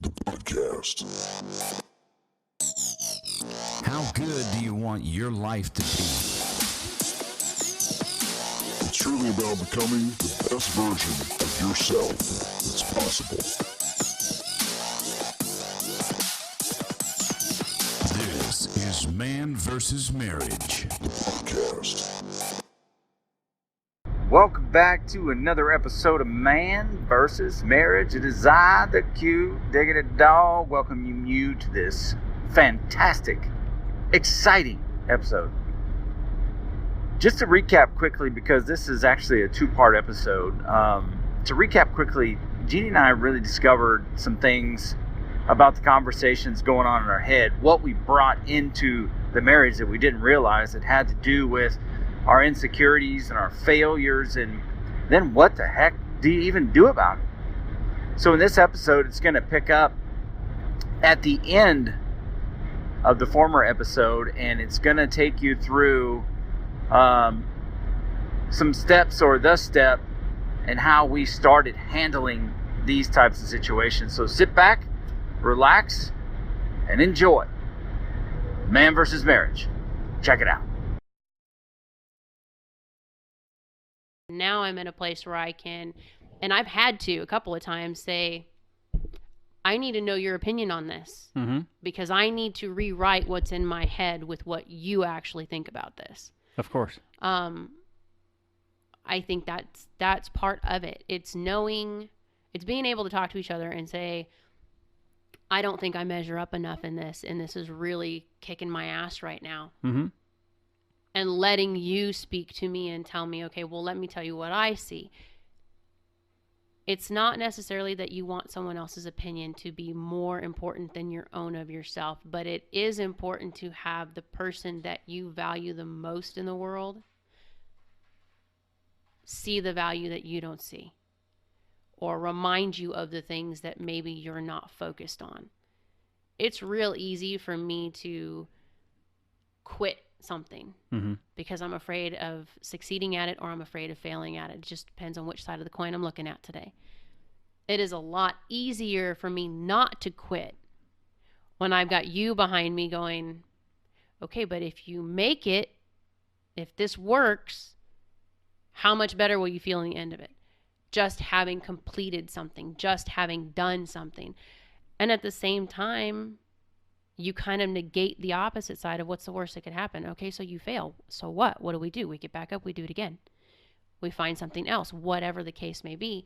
Podcast. How good do you want your life to be? It's truly about becoming the best version of yourself that's possible. This is Man vs. Marriage. Podcast. Welcome back to another episode of Man vs. Marriage. It is I, the cute, diggity dog, welcoming you to this fantastic, exciting episode. Just to recap quickly, because this is actually a two-part episode, to recap quickly, Jeannie and I really discovered some things about the conversations going on in our head, what we brought into the marriage that we didn't realize that had to do with our insecurities and our failures, and then what the heck do you even do about it? So in this episode, it's going to pick up at the end of the former episode, and it's going to take you through some steps, or the step, and how we started handling these types of situations. So sit back, relax, and enjoy Man vs. Marriage. Check it out. Now I'm in a place where I can, and I've had to a couple of times say, I need to know your opinion on this, because I need to rewrite what's in my head with what you actually think about this. Of course. I think that's part of it. It's knowing, it's being able to talk to each other and say, I don't think I measure up enough in this, and this is really kicking my ass right now. Mm-hmm. And letting you speak to me and tell me, okay, well, let me tell you what I see. It's not necessarily that you want someone else's opinion to be more important than your own of yourself, but it is important to have the person that you value the most in the world see the value that you don't see, or remind you of the things that maybe you're not focused on. It's real easy for me to quit something because I'm afraid of succeeding at it, or I'm afraid of failing at it. It just depends on which side of the coin I'm looking at today. It is a lot easier for me not to quit when I've got you behind me going, okay, but if you make it, if this works, how much better will you feel in the end of it? Just having completed something, just having done something. And at the same time, you kind of negate the opposite side of what's the worst that could happen. Okay, so you fail. So what? What do? We get back up, we do it again. We find something else, whatever the case may be.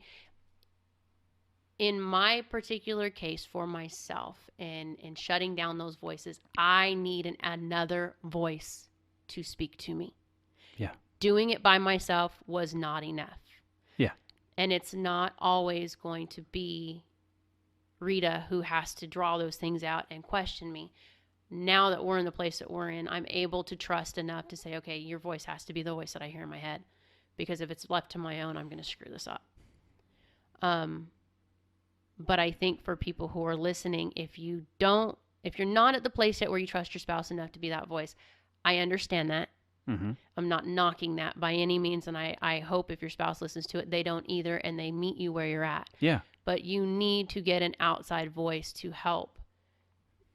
In my particular case for myself, and shutting down those voices, I need another voice to speak to me. Yeah. Doing it by myself was not enough. Yeah. And it's not always going to be Rita who has to draw those things out and question me. Now that we're in the place that we're in, I'm able to trust enough to say, okay, your voice has to be the voice that I hear in my head, because if it's left to my own, I'm going to screw this up. But I think for people who are listening, if you're not at the place yet where you trust your spouse enough to be that voice, I understand that. I'm not knocking that by any means, and I hope if your spouse listens to it, they don't either, and they meet you where you're at. Yeah. But you need to get an outside voice to help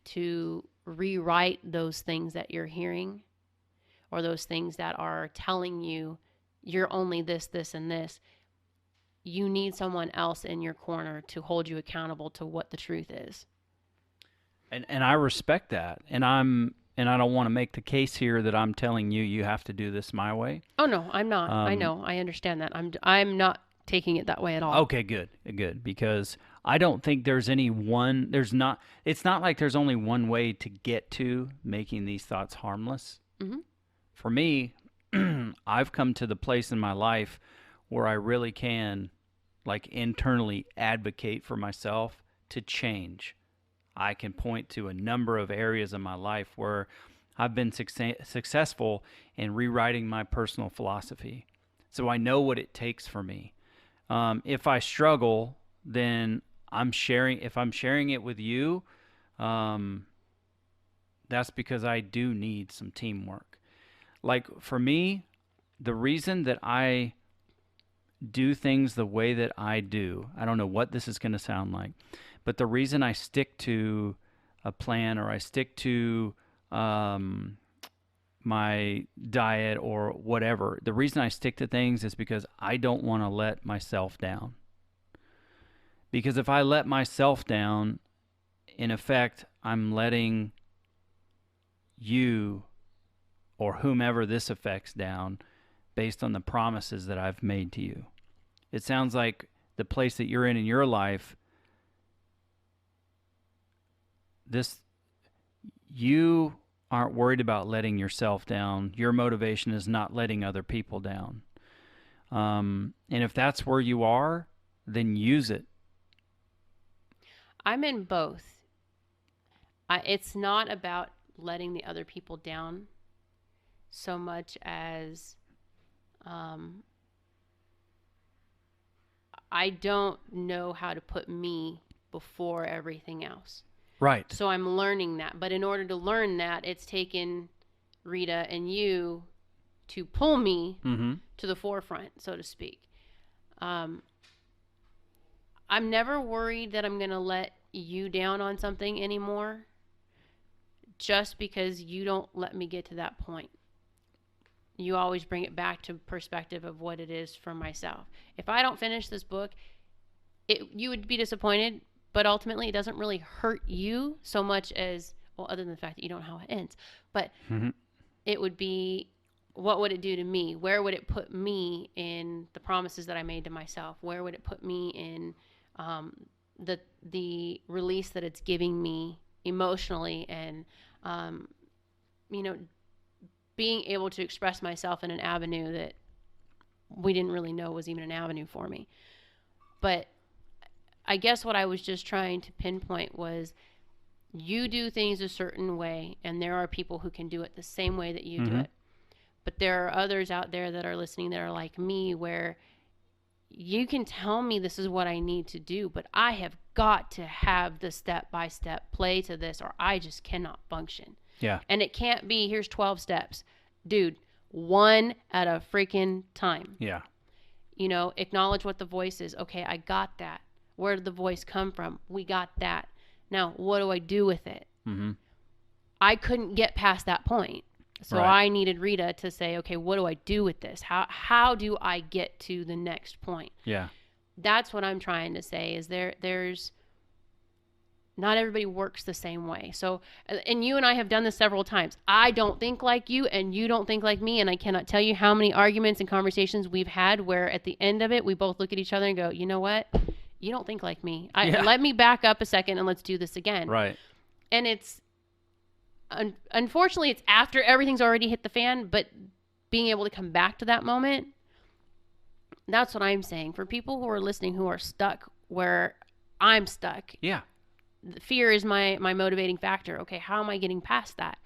to rewrite those things that you're hearing, or those things that are telling you you're only this, this, and this. You need someone else in your corner to hold you accountable to what the truth is. And I respect that. And I don't want to make the case here that I'm telling you have to do this my way. Oh no, I'm not. I know. I understand that. I'm not taking it that way at all. Okay, good. Because I don't think there's it's not like there's only one way to get to making these thoughts harmless. For me, I've come to the place in my life where I really can, like, internally advocate for myself to change. I can point to a number of areas in my life where I've been successful in rewriting my personal philosophy. So I know what it takes for me. If I struggle, then if I'm sharing it with you, that's because I do need some teamwork. Like, for me, the reason that I do things the way that I do, I don't know what this is going to sound like, but the reason I stick to a plan or I stick to my diet or whatever, the reason I stick to things is because I don't want to let myself down. Because if I let myself down, in effect, I'm letting you or whomever this affects down based on the promises that I've made to you. It sounds like the place that you're in your life, you aren't worried about letting yourself down. Your motivation is not letting other people down. And if that's where you are, then use it. I'm in both. It's not about letting the other people down so much as I don't know how to put me before everything else. Right. So I'm learning that. But in order to learn that, it's taken Rita and you to pull me to the forefront, so to speak. I'm never worried that I'm going to let you down on something anymore just because you don't let me get to that point. You always bring it back to perspective of what it is for myself. If I don't finish this book, you would be disappointed, but ultimately it doesn't really hurt you so much as, well, other than the fact that you don't know how it ends, but it would be, what would it do to me? Where would it put me in the promises that I made to myself? Where would it put me in the release that it's giving me emotionally, and being able to express myself in an avenue that we didn't really know was even an avenue for me. But I guess what I was just trying to pinpoint was, you do things a certain way, and there are people who can do it the same way that you do it. But there are others out there that are listening that are like me, where you can tell me this is what I need to do, but I have got to have the step-by-step play to this, or I just cannot function. Yeah. And it can't be, here's 12 steps. Dude, one at a freaking time. Yeah. Acknowledge what the voice is. Okay, I got that. Where did the voice come from? We got that. Now, what do I do with it? I couldn't get past that point. So Right. I needed Rita to say, okay, what do I do with this? How do I get to the next point? Yeah. That's what I'm trying to say, is there's not everybody works the same way. So, and you and I have done this several times. I don't think like you, and you don't think like me. And I cannot tell you how many arguments and conversations we've had where at the end of it, we both look at each other and go, you know what? You don't think like me. Let me back up a second and let's do this again. Right. And unfortunately, it's after everything's already hit the fan, but being able to come back to that moment, that's what I'm saying. For people who are listening who are stuck where I'm stuck, Yeah. fear is my motivating factor. Okay, how am I getting past that?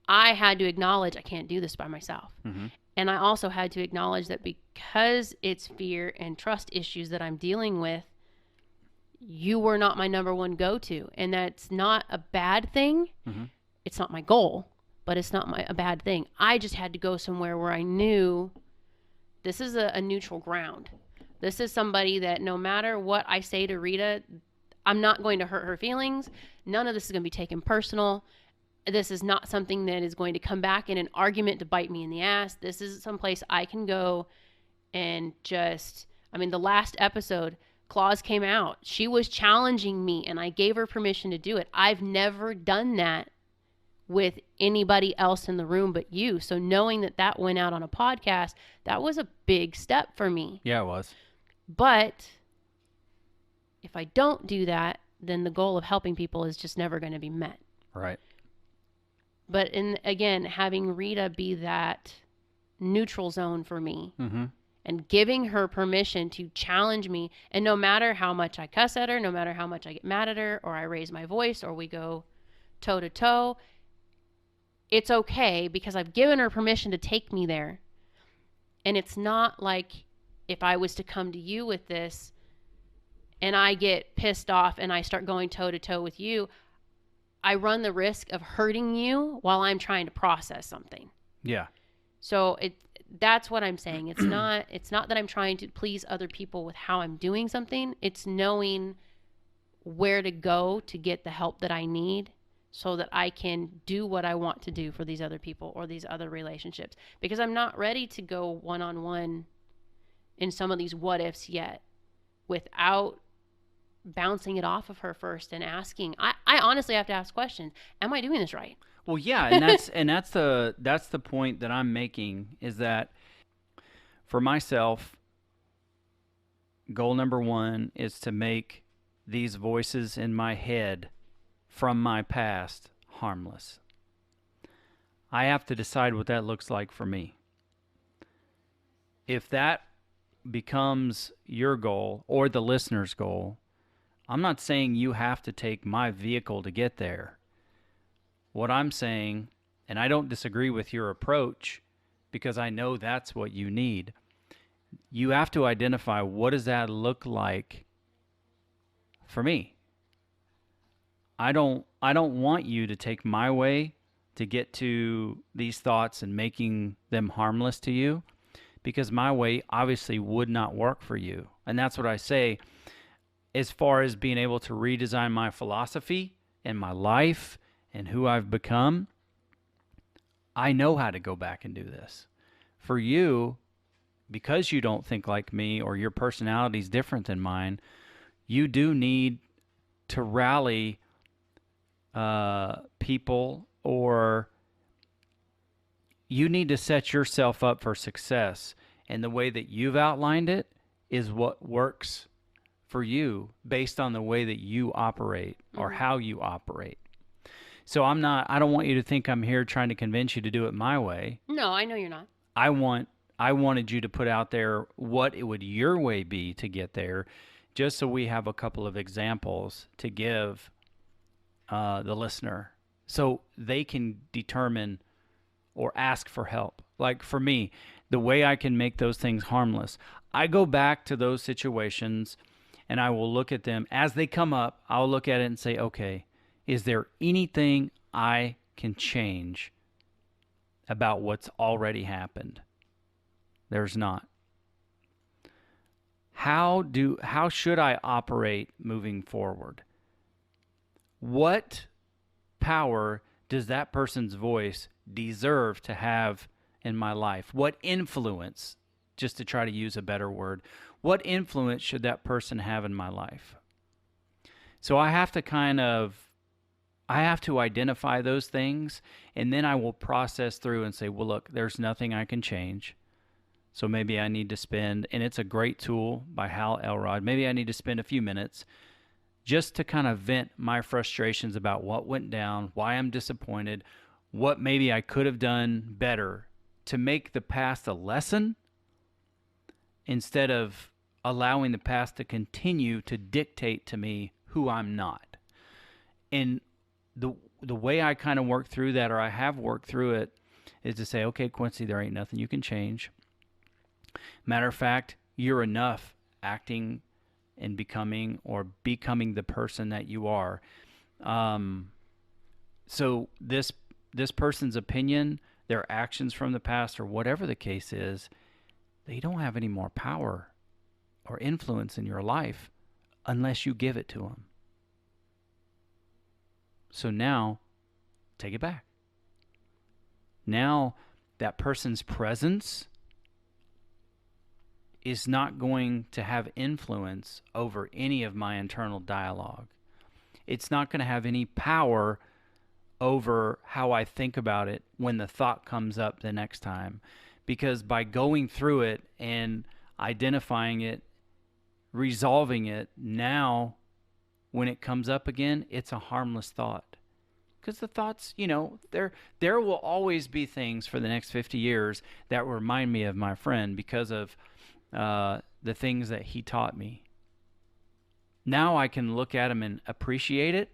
I had to acknowledge I can't do this by myself. And I also had to acknowledge that because it's fear and trust issues that I'm dealing with, you were not my number one go-to. And that's not a bad thing. It's not my goal, but it's not a bad thing. I just had to go somewhere where I knew this is a neutral ground. This is somebody that no matter what I say to Rita, I'm not going to hurt her feelings. None of this is going to be taken personal. This is not something that is going to come back in an argument to bite me in the ass. This is someplace I can go and the last episode, Claus came out. She was challenging me, and I gave her permission to do it. I've never done that with anybody else in the room but you. So knowing that went out on a podcast, that was a big step for me. Yeah, it was. But if I don't do that, then the goal of helping people is just never going to be met. Right. But again, having Rita be that neutral zone for me and giving her permission to challenge me, and no matter how much I cuss at her, no matter how much I get mad at her, or I raise my voice, or we go toe to toe, it's okay because I've given her permission to take me there. And it's not like if I was to come to you with this and I get pissed off and I start going toe to toe with you, I run the risk of hurting you while I'm trying to process something. Yeah. So that's what I'm saying. It's not that I'm trying to please other people with how I'm doing something. It's knowing where to go to get the help that I need so that I can do what I want to do for these other people or these other relationships, because I'm not ready to go one-on-one in some of these what ifs yet without bouncing it off of her first and asking. I honestly have to ask questions. Am I doing this right? Well, yeah, and that's the point that I'm making, is that for myself, goal number one is to make these voices in my head from my past harmless. I have to decide what that looks like for me. If that becomes your goal or the listener's goal, I'm not saying you have to take my vehicle to get there. What I'm saying, and I don't disagree with your approach because I know that's what you need, you have to identify, what does that look like for me? I don't want you to take my way to get to these thoughts and making them harmless to you, because my way obviously would not work for you. And that's what I say as far as being able to redesign my philosophy and my life and who I've become. I know how to go back and do this. For you, because you don't think like me or your personality is different than mine, you do need to rally people, or you need to set yourself up for success. And the way that you've outlined it is what works for you based on the way that you operate or how you operate. So I don't want you to think I'm here trying to convince you to do it my way. No, I know you're not. I wanted you to put out there what it would your way be to get there, just so we have a couple of examples to give the listener so they can determine or ask for help. Like for me, the way I can make those things harmless, I go back to those situations and I will look at them as they come up. I'll look at it and say, okay, is there anything I can change about what's already happened? There's not. How should I operate moving forward? What power does that person's voice deserve to have in my life? What influence, just to try to use a better word, what influence should that person have in my life? So I have to identify those things, and then I will process through and say, well, look, there's nothing I can change. So maybe I need to spend, and it's a great tool by Hal Elrod, maybe I need to spend a few minutes just to kind of vent my frustrations about what went down, why I'm disappointed, what maybe I could have done better to make the past a lesson instead of allowing the past to continue to dictate to me who I'm not. And the way I kind of work through that, or I have worked through it, is to say, okay, Quincy, there ain't nothing you can change. Matter of fact, you're enough acting and becoming the person that you are. So this person's opinion, their actions from the past, or whatever the case is, they don't have any more power or influence in your life unless you give it to them. So now, take it back. Now, that person's presence is not going to have influence over any of my internal dialogue. It's not going to have any power over how I think about it when the thought comes up the next time. Because by going through it and identifying it, resolving it, now when it comes up again, it's a harmless thought. Because the thoughts, there will always be things for the next 50 years that remind me of my friend because of the things that he taught me. Now I can look at him and appreciate it.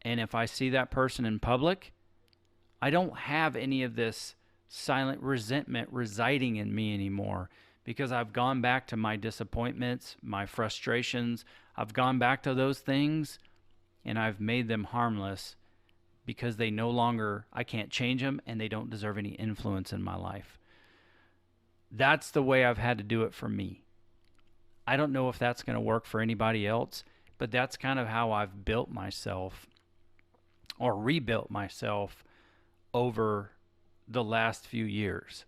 And if I see that person in public, I don't have any of this silent resentment residing in me anymore, because I've gone back to my disappointments, my frustrations. I've gone back to those things and I've made them harmless because I can't change them, and they don't deserve any influence in my life. That's the way I've had to do it for me. I don't know if that's going to work for anybody else, but that's kind of how I've built myself or rebuilt myself over the last few years.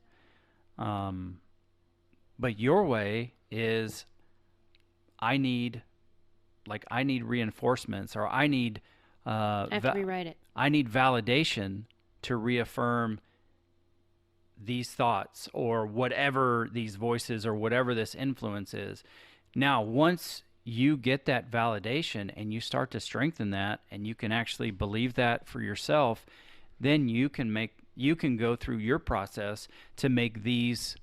But your way is I need reinforcements, or I need I have to rewrite it. I need validation to reaffirm these thoughts or whatever these voices or whatever this influence is. Now, once you get that validation and you start to strengthen that, and you can actually believe that for yourself, then you can go through your process to make these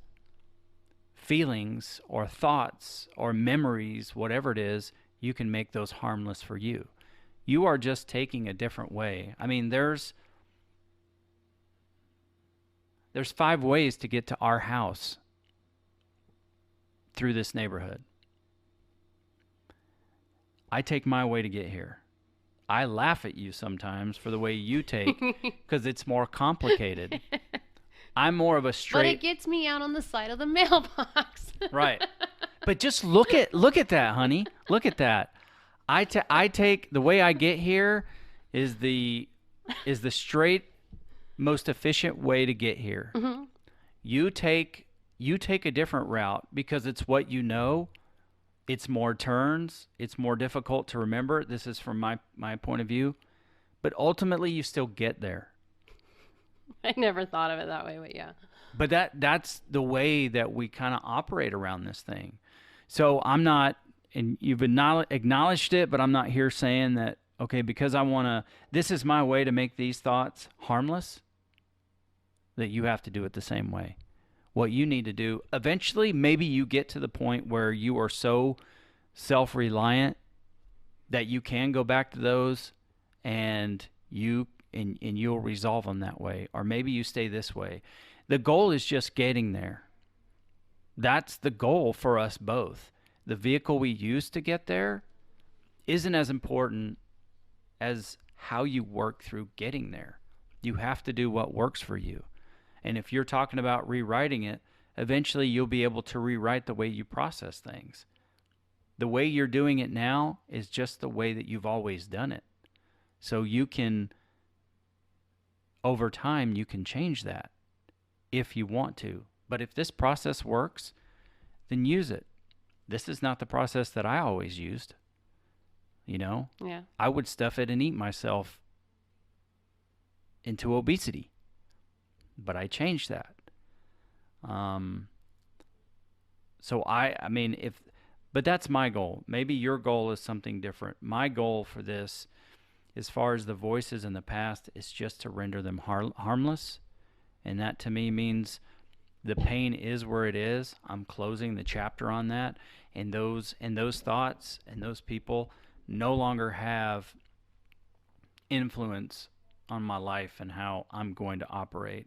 feelings or thoughts or memories, whatever it is, you can make those harmless for you. You are just taking a different way. I mean, there's 5 ways to get to our house through this neighborhood. I take my way to get here. I laugh at you sometimes for the way you take, because it's more complicated. I'm more of a straight. But it gets me out on the side of the mailbox. Right. But just look at that, honey. Look at that. I take the way I get here is the straight, most efficient way to get here. Mm-hmm. You take a different route because it's what you know. It's more turns. It's more difficult to remember. This is from my point of view. But ultimately, you still get there. I never thought of it that way, but yeah. But that's the way that we kind of operate around this thing. So I'm not, and you've acknowledged it, but I'm not here saying that, okay, because this is my way to make these thoughts harmless, that you have to do it the same way. What you need to do, eventually, maybe you get to the point where you are so self-reliant that you can go back to those and you'll resolve them that way. Or maybe you stay this way. The goal is just getting there. That's the goal for us both. The vehicle we use to get there isn't as important as how you work through getting there. You have to do what works for you. And if you're talking about rewriting it, eventually you'll be able to rewrite the way you process things. The way you're doing it now is just the way that you've always done it. So over time, you can change that if you want to. But if this process works, then use it. This is not the process that I always used. Yeah. I would stuff it and eat myself into obesity. But I changed that. But that's my goal. Maybe your goal is something different. My goal for this, as far as the voices in the past, is just to render them harmless. And that to me means the pain is where it is. I'm closing the chapter on that. And those thoughts and those people no longer have influence on my life and how I'm going to operate.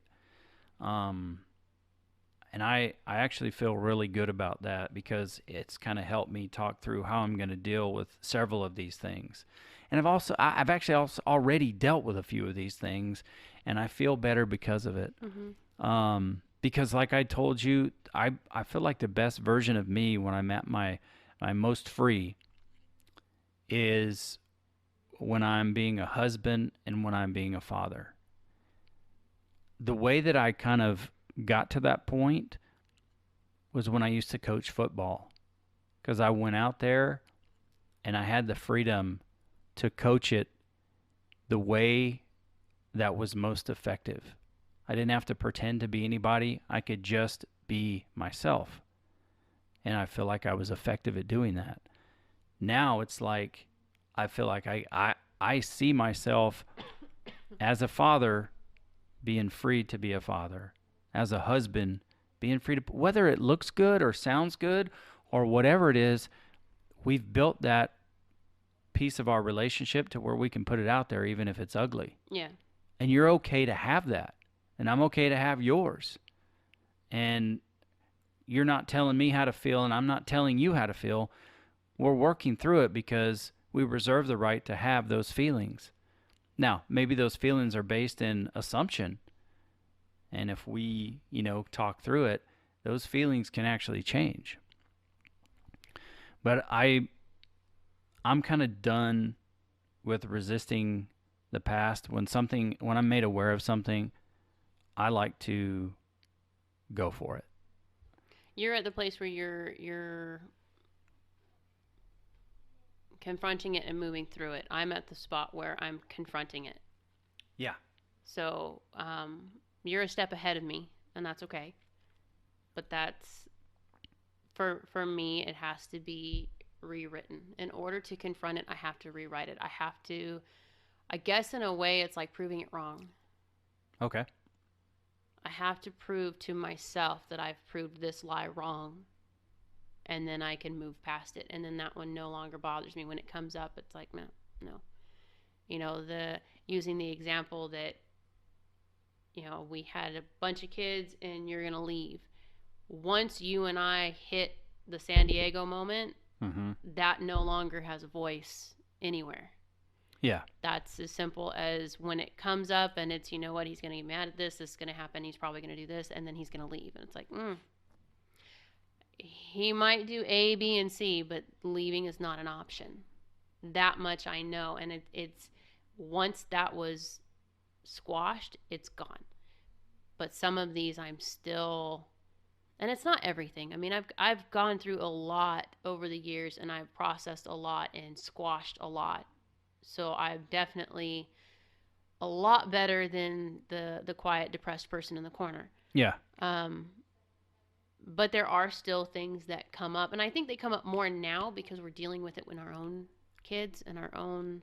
And I actually feel really good about that, because it's kind of helped me talk through how I'm going to deal with several of these things. And I've actually also already dealt with a few of these things, and I feel better because of it. Mm-hmm. Because like I told you, I feel like the best version of me when I'm at my most free is when I'm being a husband and when I'm being a father. The way that I kind of got to that point was when I used to coach football, because I went out there and I had the freedom to coach it the way that was most effective. I didn't have to pretend to be anybody. I could just be myself. And I feel like I was effective at doing that. Now it's like I feel like I see myself as a father being free to be a father, as a husband being free to, whether it looks good or sounds good or whatever it is, we've built that piece of our relationship to where we can put it out there even if it's ugly. Yeah. And you're okay to have that. And I'm okay to have yours. And you're not telling me how to feel, and I'm not telling you how to feel. We're working through it because we reserve the right to have those feelings. Now, maybe those feelings are based in assumption. And if we, talk through it, those feelings can actually change. But I'm kind of done with resisting the past. When I'm made aware of something, I like to go for it. You're at the place where you're confronting it and moving through it. I'm at the spot where I'm confronting it. Yeah. So you're a step ahead of me, and that's okay. But that's, for me, it has to be rewritten. In order to confront it, I have to rewrite it. I guess in a way, it's like proving it wrong. Okay. I have to prove to myself that I've proved this lie wrong, and then I can move past it. And then that one no longer bothers me. When it comes up, it's like, no. Using the example that, we had a bunch of kids and you're going to leave. Once you and I hit the San Diego moment, that no longer has a voice anywhere. Yeah. That's as simple as when it comes up and it's, he's going to get mad at this is going to happen, he's probably going to do this, and then he's going to leave. And it's like, he might do A, B, and C, but leaving is not an option. That much I know. And it's once that was squashed, it's gone. But some of these I'm still, and it's not everything. I mean, I've gone through a lot over the years, and I've processed a lot and squashed a lot. So I'm definitely a lot better than the quiet, depressed person in the corner. Yeah. But there are still things that come up, and I think they come up more now because we're dealing with it with our own kids and our own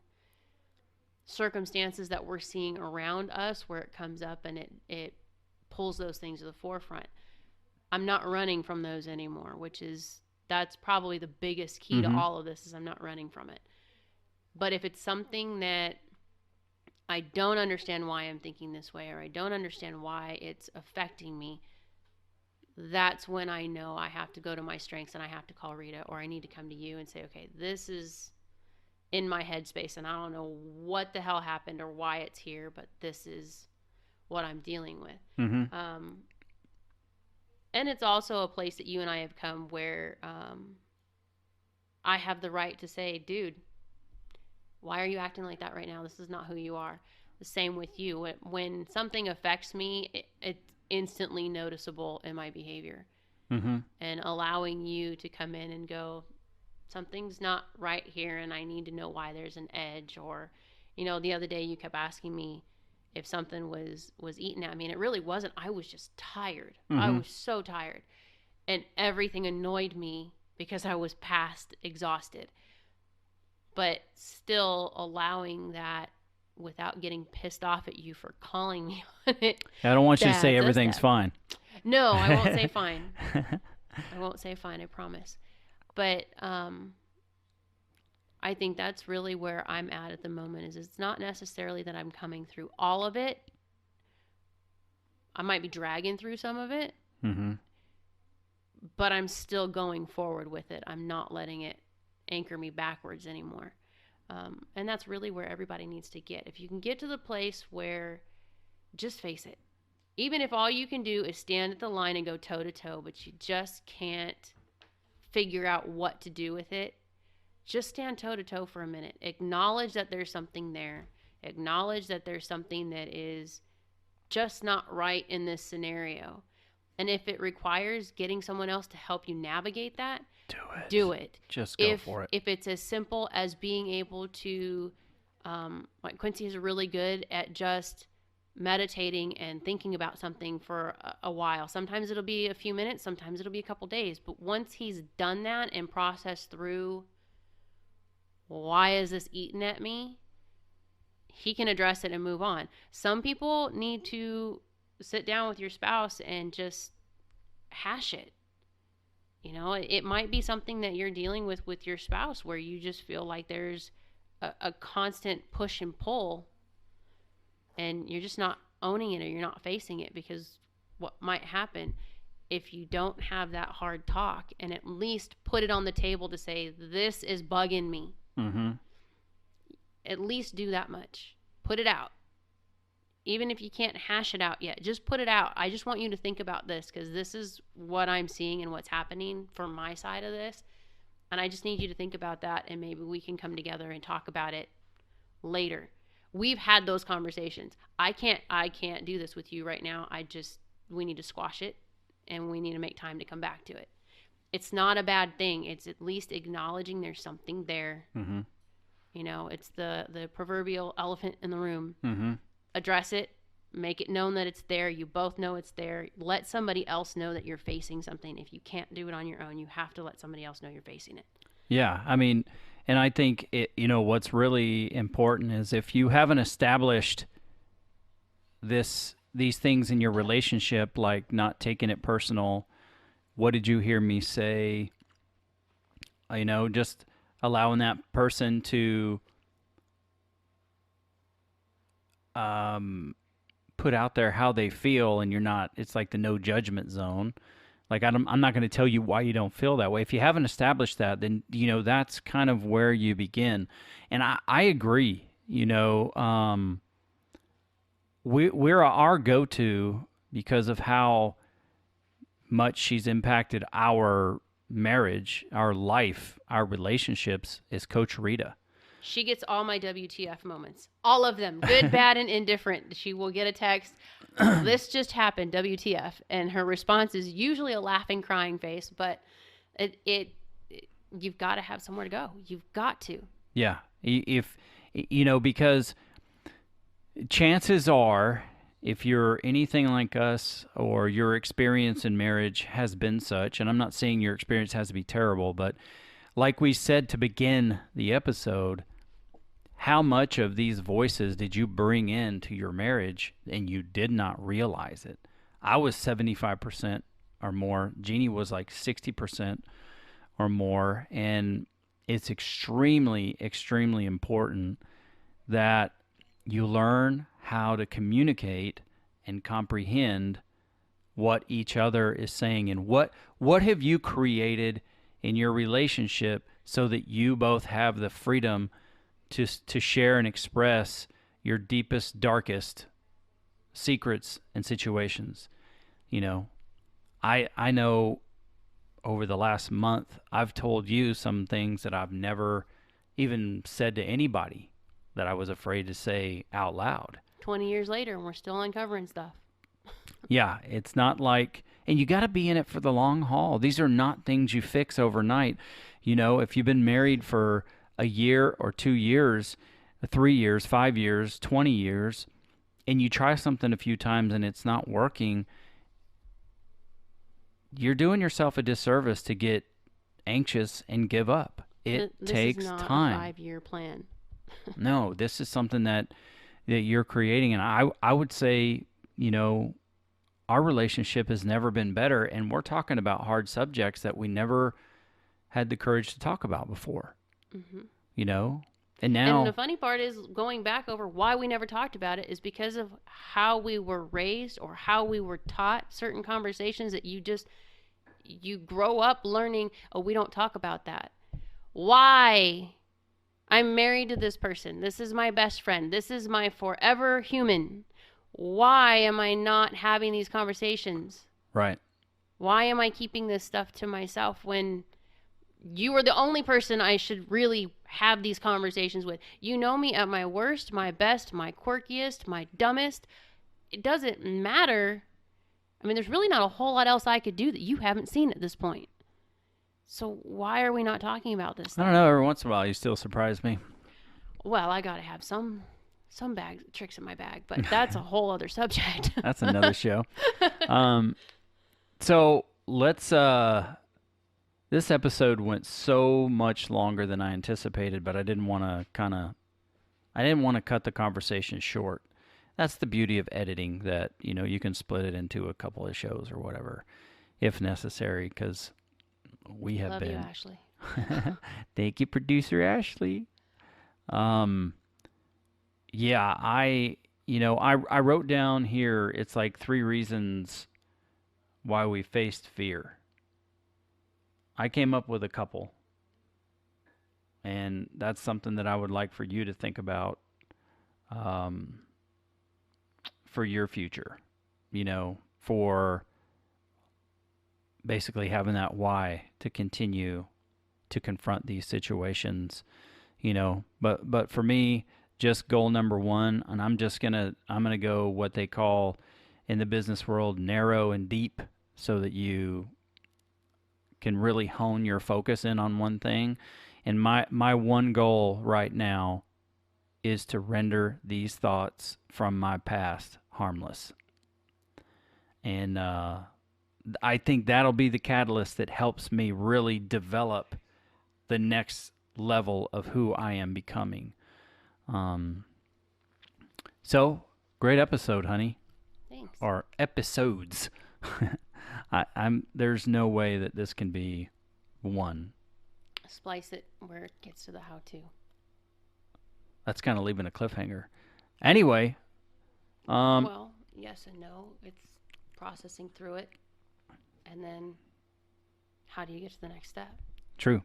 circumstances that we're seeing around us, where it comes up and it pulls those things to the forefront. I'm not running from those anymore, that's probably the biggest key to all of this, is I'm not running from it. But if it's something that I don't understand why I'm thinking this way, or I don't understand why it's affecting me, that's when I know I have to go to my strengths and I have to call Rita, or I need to come to you and say, okay, this is in my headspace and I don't know what the hell happened or why it's here, but this is what I'm dealing with. And it's also a place that you and I have come where I have the right to say, dude, why are you acting like that right now? This is not who you are. The same with you. When something affects me, it's instantly noticeable in my behavior. And allowing you to come in and go, something's not right here and I need to know why there's an edge. Or, the other day you kept asking me if something was eaten at me, and it really wasn't. I was just tired. I was so tired. And everything annoyed me because I was past exhausted. But still allowing that without getting pissed off at you for calling me on it. I don't want you to say everything's fine. No, I won't say fine. I won't say fine, I promise. But I think that's really where I'm at the moment, is it's not necessarily that I'm coming through all of it. I might be dragging through some of it, but I'm still going forward with it. I'm not letting it anchor me backwards anymore. And that's really where everybody needs to get. If you can get to the place where, just face it, even if all you can do is stand at the line and go toe to toe, but you just can't figure out what to do with it, just stand toe to toe for a minute. Acknowledge that there's something there. Acknowledge that there's something that is just not right in this scenario. And if it requires getting someone else to help you navigate that, do it. Just go for it. If it's as simple as being able to, like Quincy is really good at just meditating and thinking about something for a while. Sometimes it'll be a few minutes, sometimes it'll be a couple days. But once he's done that and processed through, why is this eating at me? He can address it and move on. Some people need to sit down with your spouse and just hash it. It might be something that you're dealing with your spouse, where you just feel like there's a constant push and pull, and you're just not owning it, or you're not facing it, because what might happen if you don't have that hard talk and at least put it on the table to say, this is bugging me. At least do that much. Put it out. Even if you can't hash it out yet, just put it out. I just want you to think about this, because this is what I'm seeing and what's happening from my side of this. And I just need you to think about that, and maybe we can come together and talk about it later. We've had those conversations. I can't do this with you right now. We need to squash it, and we need to make time to come back to it. It's not a bad thing. It's at least acknowledging there's something there. Mm-hmm. You know, it's the proverbial elephant in the room. Mm-hmm. Address it. Make it known that it's there. You both know it's there. Let somebody else know that you're facing something. If you can't do it on your own, you have to let somebody else know you're facing it. Yeah, I mean, and I think what's really important is if you haven't established these things in your relationship, like not taking it personal. What did you hear me say? Just allowing that person to put out there how they feel, and it's like the no judgment zone. Like, I'm not going to tell you why you don't feel that way. If you haven't established that, then, that's kind of where you begin. And I agree, we're our go-to because of how much she's impacted our marriage, our life, our relationships, is Coach Rita. She gets all my WTF moments. All of them. Good, bad, and indifferent. She will get a text, this just happened, WTF. And her response is usually a laughing, crying face, but you've got to have somewhere to go. You've got to. Yeah. Because chances are, if you're anything like us, or your experience in marriage has been such, and I'm not saying your experience has to be terrible, but like we said to begin the episode, how much of these voices did you bring into your marriage and you did not realize it? I was 75% or more. Jeannie was like 60% or more. And it's extremely, extremely important that you learn how to communicate and comprehend what each other is saying, and what have you created in your relationship so that you both have the freedom to share and express your deepest, darkest secrets and situations. I know over the last month, I've told you some things that I've never even said to anybody that I was afraid to say out loud. 20 years later, and we're still uncovering stuff. Yeah, it's not like, and you got to be in it for the long haul. These are not things you fix overnight. If you've been married for a year or 2 years, 3 years, 5 years, 20 years, and you try something a few times and it's not working, you're doing yourself a disservice to get anxious and give up. This takes is not time. A 5-year plan. No, this is something that you're creating, and I would say, our relationship has never been better, and we're talking about hard subjects that we never had the courage to talk about before. Mm-hmm. And now... And the funny part is, going back over why we never talked about it is because of how we were raised or how we were taught certain conversations that you grow up learning, oh, we don't talk about that. Why? I'm married to this person. This is my best friend. This is my forever human. Why am I not having these conversations? Right. Why am I keeping this stuff to myself when you are the only person I should really have these conversations with? You know me at my worst, my best, my quirkiest, my dumbest. It doesn't matter. I mean, there's really not a whole lot else I could do that you haven't seen at this point. So why are we not talking about this stuff? I don't know. Every once in a while, you still surprise me. Well, I got to have some tricks in my bag, but that's a whole other subject. That's another show. So let's, this episode went so much longer than I anticipated, but I didn't want to cut the conversation short. That's the beauty of editing, that, you can split it into a couple of shows or whatever, if necessary, because we have been. Love you, Ashley. Thank you, producer Ashley. Yeah, I wrote down here, it's like 3 reasons why we faced fear. I came up with a couple, and that's something that I would like for you to think about for your future, for basically having that why to continue to confront these situations, but for me, just goal number one, and I'm gonna go what they call in the business world narrow and deep, so that you can really hone your focus in on one thing. And my one goal right now is to render these thoughts from my past harmless. And I think that'll be the catalyst that helps me really develop the next level of who I am becoming. So, great episode, honey. Thanks. Or episodes. There's no way that this can be one. Splice it where it gets to the how-to. That's kind of leaving a cliffhanger. Anyway. Well, yes and no. It's processing through it. And then how do you get to the next step? True.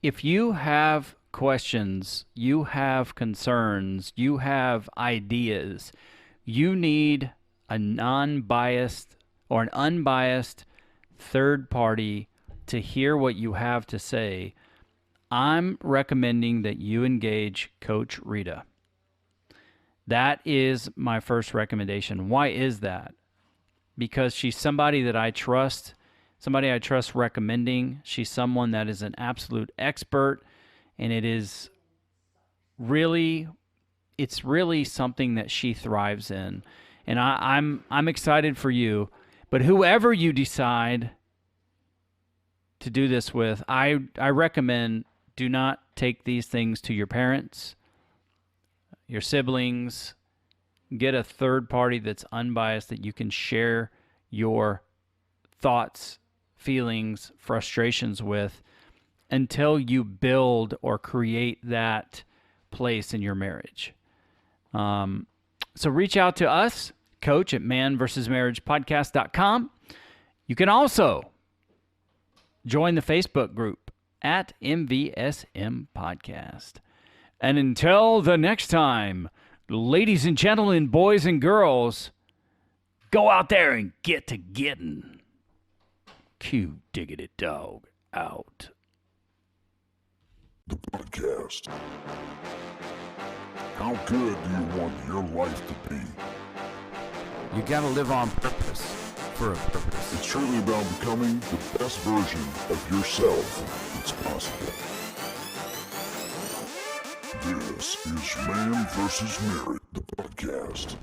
If you have questions, you have concerns, you have ideas, you need a non-biased or an unbiased third party to hear what you have to say, I'm recommending that you engage Coach Rita. That is my first recommendation. Why is that? Because she's somebody that I trust, recommending. She's someone that is an absolute expert, and it's really something that she thrives in. And I'm excited for you. But whoever you decide to do this with, I recommend do not take these things to your parents, your siblings. Get a third party that's unbiased, that you can share your thoughts, feelings, frustrations with, until you build or create that place in your marriage. So reach out to us, Coach at Manvsmarriagepodcast.com. You can also join the Facebook group at MVSM Podcast. And until the next time, ladies and gentlemen, boys and girls, go out there and get to getting. Q Diggity Dog out. The podcast. How good do you want your life to be? You gotta live on purpose, for a purpose. It's truly about becoming the best version of yourself that's possible. This is Man vs. Marriage, the podcast.